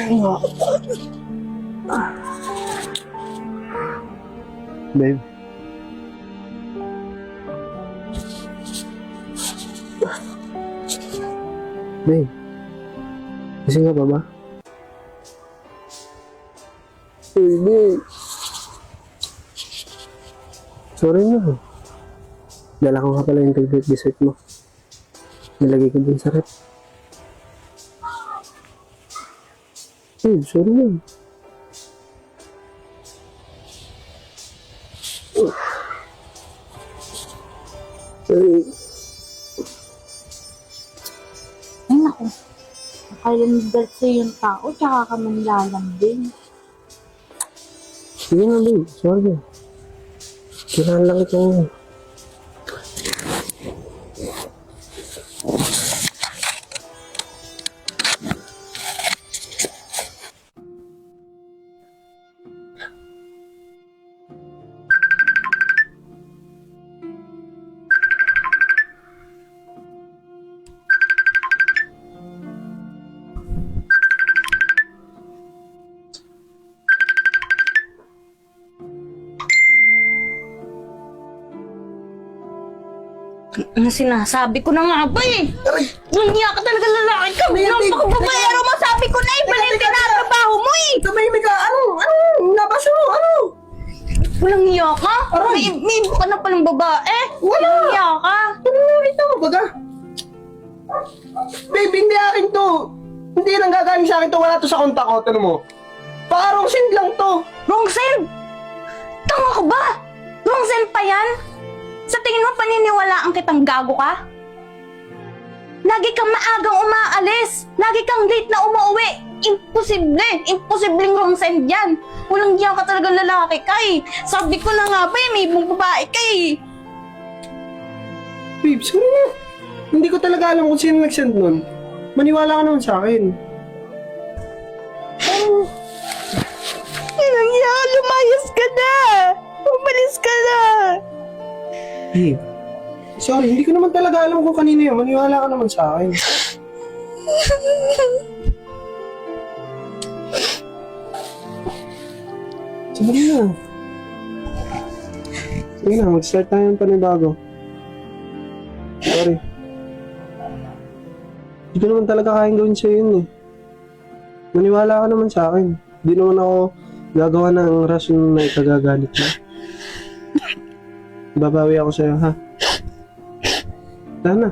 Babe. Babe. Gising ka pa ba? Babe. Sorry na. Dala ko nga pala yung favorite dessert mo. Nilagay ko dun sa rep. Babe, sorry na. Sorry. Ay, naku. Nakalimdal sa'yo yung tao, tsaka ka manlalambing. Sige na, babe. Sorry. Kailangan lang ito ngayon. Ano sinasabi ko na nga ba eh? Nangiyak ka talaga lalaki ka. Bilang pagbabayaro mo, sabi ko na eh. Balik tinatrabaho mo eh. Tumahimik ka! Ano? Labas mo! Ano? Walang hiya ka? May iba ka na palang babae. Walang hiya ka. Ano nakita mo baga? Babe, hindi akin to. Hindi nang gagaling sa akin to. Wala to sa kontak ko. Tanong mo. Parang send lang to. Wrong send? Tanga ka ba? Wrong send pa yan? Sa tingin mo paniniwalaan kitang gago ka? Lagi kang maagang umaalis. Lagi kang late na umuwi. Imposible. Imposibleng wrong send yan. Walang hiya ka talagang lalaki ka eh. Sabi ko na nga ba eh, may ibang babae ka eh. Babe, sorry na. Hindi ko talaga alam kung sino nag-send nun. Maniwala ka naman sa akin. Walang hiya, lumayas ka na. Umalis ka na. Babe, sorry, hindi ko naman talaga alam kung kanino yun. Maniwala ka naman sa akin. Sorry na. Sige na, mag-start tayo ng panibago. Sorry. Hindi ko naman talaga kayang gawin sa'yo yun eh. Maniwala ka naman sa akin. Hindi naman ako gagawa ng rason na ikagagalit mo. Babawi ako sa'yo, ha? Sana.